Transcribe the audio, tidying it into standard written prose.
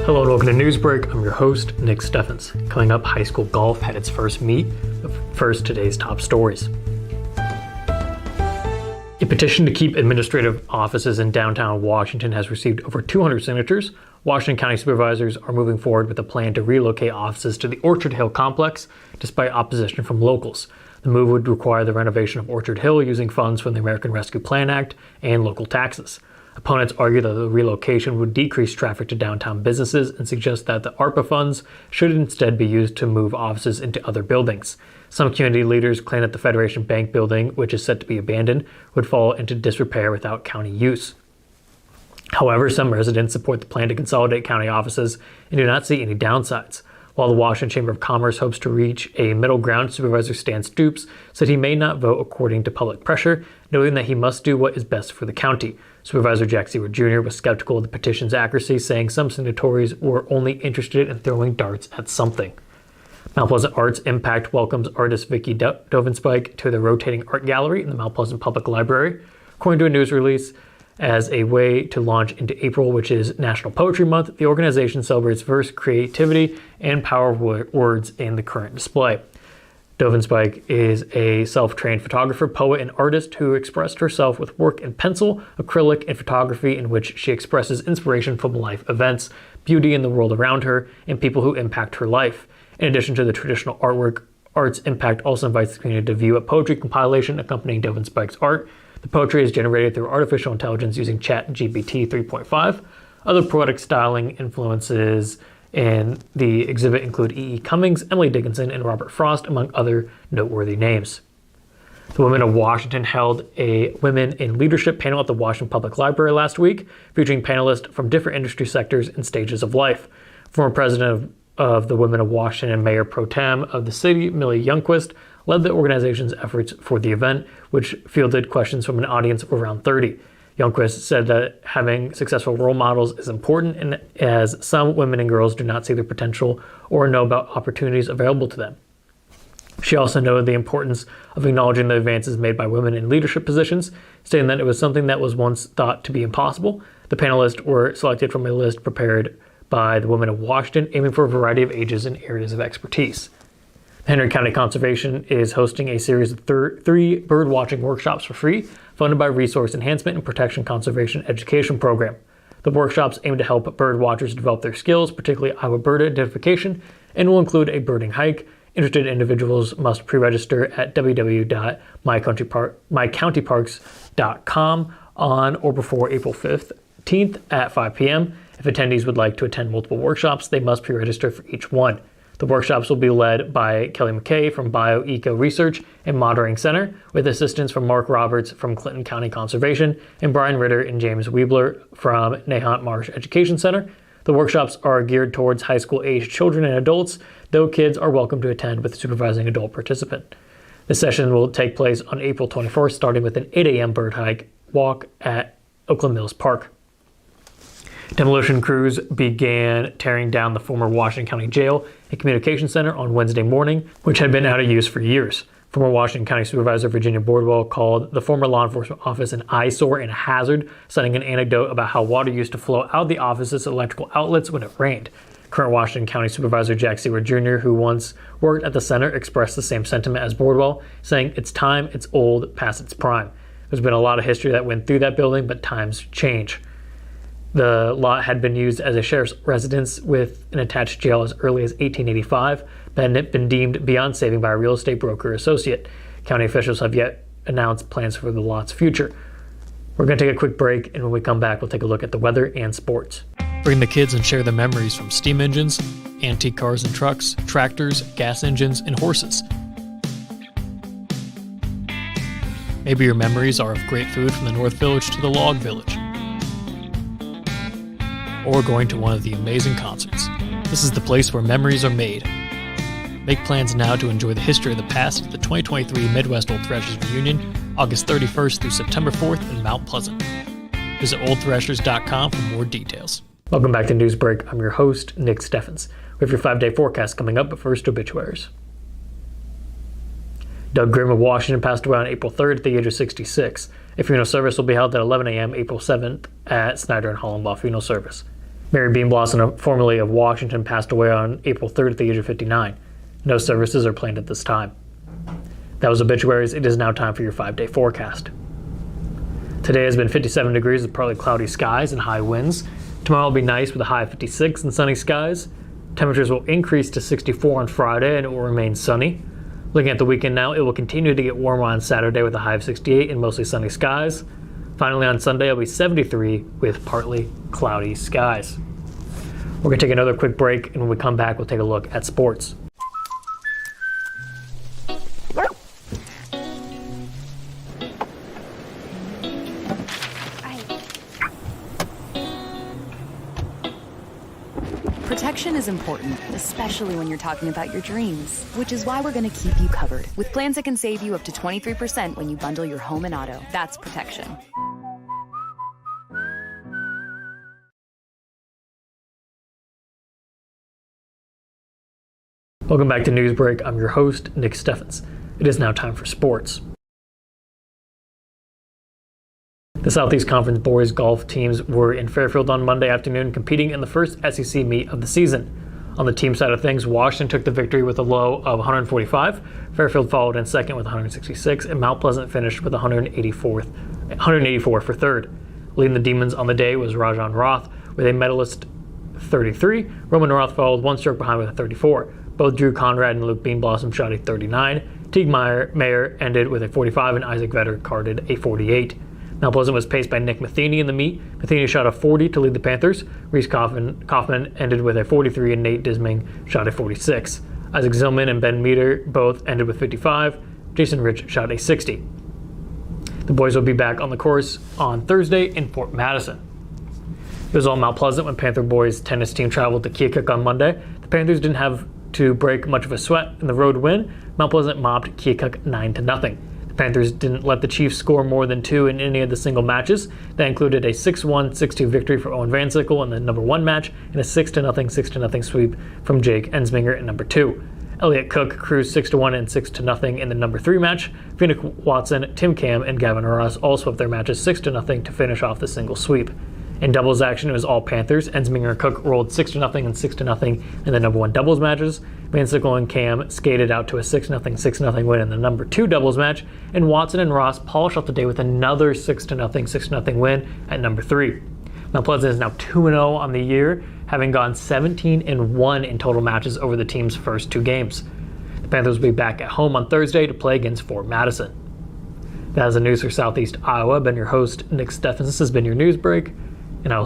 Hello and welcome to Newsbreak. I'm your host, Nick Steffens. Coming up, high school golf had its first meet. But first, today's top stories. A petition to keep administrative offices in downtown Washington has received over 200 signatures. Washington County supervisors are moving forward with a plan to relocate offices to the Orchard Hill complex, despite opposition from locals. The move would require the renovation of Orchard Hill using funds from the American Rescue Plan Act and local taxes. Opponents argue that the relocation would decrease traffic to downtown businesses and suggest that the ARPA funds should instead be used to move offices into other buildings. Some community leaders claim that the Federation Bank building, which is set to be abandoned, would fall into disrepair without county use. However, some residents support the plan to consolidate county offices and do not see any downsides. While the Washington Chamber of Commerce hopes to reach a middle ground, Supervisor Stan Stoops said he may not vote according to public pressure, noting that he must do what is best for the county. Supervisor Jack Seward Jr. was skeptical of the petition's accuracy, saying some signatories were only interested in throwing darts at something. Mount Pleasant Arts Impact welcomes artist Vicki Dovenspike to the rotating art gallery in the Mount Pleasant Public Library. According to a news release, as a way to launch into April, which is National Poetry Month, the organization celebrates verse, creativity, and power of words in the current display. Dovenspike is a self-trained photographer, poet, and artist who expressed herself with work in pencil, acrylic, and photography in which she expresses inspiration from life events, beauty in the world around her, and people who impact her life. In addition to the traditional artwork, Arts Impact also invites the community to view a poetry compilation accompanying Dovenspike's art. The poetry is generated through artificial intelligence using ChatGPT 3.5. Other poetic styling influences in the exhibit include E.E. Cummings, Emily Dickinson, and Robert Frost, among other noteworthy names. The Women of Washington held a Women in Leadership panel at the Washington Public Library last week, featuring panelists from different industry sectors and stages of life. Former president of the Women of Washington and Mayor Pro Tem of the city, Millie Youngquist, led the organization's efforts for the event, which fielded questions from an audience of around 30. Youngquist said that having successful role models is important, and as some women and girls do not see their potential or know about opportunities available to them. She also noted the importance of acknowledging the advances made by women in leadership positions, stating that it was something that was once thought to be impossible. The panelists were selected from a list prepared by the Women of Washington, aiming for a variety of ages and areas of expertise. Henry County Conservation is hosting a series of three bird watching workshops for free, funded by Resource Enhancement and Protection Conservation Education Program. The workshops aim to help bird watchers develop their skills, particularly Iowa bird identification, and will include a birding hike. Interested individuals must pre-register at www.mycountyparks.com on or before April 15th at 5 p.m. If attendees would like to attend multiple workshops, they must pre-register for each one. The workshops will be led by Kelly McKay from BioEco Research and Monitoring Center, with assistance from Mark Roberts from Clinton County Conservation and Brian Ritter and James Weibler from Nahant Marsh Education Center. The workshops are geared towards high school-aged children and adults, though kids are welcome to attend with a supervising adult participant. The session will take place on April 21st, starting with an 8 a.m. bird hike walk at Oakland Mills Park. Demolition crews began tearing down the former Washington County Jail and Communication Center on Wednesday morning, which had been out of use for years. Former Washington County Supervisor Virginia Bordwell called the former law enforcement office an eyesore and a hazard, citing an anecdote about how water used to flow out of the office's electrical outlets when it rained. Current Washington County Supervisor Jack Seward Jr., who once worked at the center, expressed the same sentiment as Bordwell, saying, "It's time, it's old, past its prime." There's been a lot of history that went through that building, but times change. The lot had been used as a sheriff's residence with an attached jail as early as 1885, but had been deemed beyond saving by a real estate broker associate. County officials have yet announced plans for the lot's future. We're going to take a quick break, and when we come back, we'll take a look at the weather and sports. Bring the kids and share the memories from steam engines, antique cars and trucks, tractors, gas engines, and horses. Maybe your memories are of great food from the North Village to the Log Village, or going to one of the amazing concerts. This is the place where memories are made. Make plans now to enjoy the history of the past at the 2023 Midwest Old Thrashers Reunion, August 31st through September 4th in Mount Pleasant. Visit oldthrashers.com for more details. Welcome back to Newsbreak. I'm your host, Nick Steffens. We have your 5-day forecast coming up, but first, obituaries. Doug Grimm of Washington passed away on April 3rd at the age of 66. A funeral service will be held at 11 a.m. April 7th at Snyder and Hollenbaugh Funeral Service. Mary Bean Blossom, formerly of Washington, passed away on April 3rd at the age of 59. No services are planned at this time. That was obituaries. It is now time for your 5-day forecast. Today has been 57 degrees with partly cloudy skies and high winds. Tomorrow will be nice with a high of 56 and sunny skies. Temperatures will increase to 64 on Friday and it will remain sunny. Looking at the weekend now, it will continue to get warmer on Saturday with a high of 68 and mostly sunny skies. Finally on Sunday, it'll be 73 with partly cloudy skies. We're going to take another quick break, and when we come back, we'll take a look at sports. Protection is important, especially when you're talking about your dreams, which is why we're going to keep you covered with plans that can save you up to 23% when you bundle your home and auto. That's protection. Welcome back to Newsbreak. I'm your host, Nick Steffens. It is now time for sports. The Southeast Conference boys golf teams were in Fairfield on Monday afternoon competing in the first SEC meet of the season. On the team side of things, Washington took the victory with a low of 145, Fairfield followed in second with 166, and Mount Pleasant finished with 184 for third. Leading the Demons on the day was Rajan Roth with a medalist 33. Roman Roth followed one stroke behind with a 34. Both Drew Conrad and Luke Beanblossom shot a 39. Teague Mayer ended with a 45, and Isaac Vetter carded a 48. Mount Pleasant was paced by Nick Matheny in the meet. Matheny shot a 40 to lead the Panthers. Reese Kaufman ended with a 43, and Nate Disming shot a 46. Isaac Zillman and Ben Meter both ended with 55. Jason Rich shot a 60. The boys will be back on the course on Thursday in Fort Madison. It was all Mount Pleasant when Panther boys tennis team traveled to Keokuk on Monday. The Panthers didn't have to break much of a sweat in the road win. Mount Pleasant mopped Keokuk 9-0. The Panthers didn't let the Chiefs score more than 2 in any of the single matches. That included a 6-1, 6-2 victory for Owen Van Sickle in the number 1 match and a 6-0, 6-0 sweep from Jake Ensminger in number 2. Elliott Cook cruised 6-1 and 6-0 in the number 3 match. Phoenix Watson, Tim Cam, and Gavin Ross all swept their matches 6-0 to finish off the single sweep. In doubles action, it was all Panthers. Ensminger and Cook rolled 6-0 and 6-0 in the number 1 doubles matches. Van Sickle and Cam skated out to a 6-0, 6-0 win in the number 2 doubles match. And Watson and Ross polished off the day with another 6-0, 6-0 win at number 3. Mount Pleasant is now 2-0 on the year, having gone 17-1 in total matches over the team's first 2 games. The Panthers will be back at home on Thursday to play against Fort Madison. That is the news for Southeast Iowa. I've been your host, Nick Steffens. This has been your News Break, and I'll see you.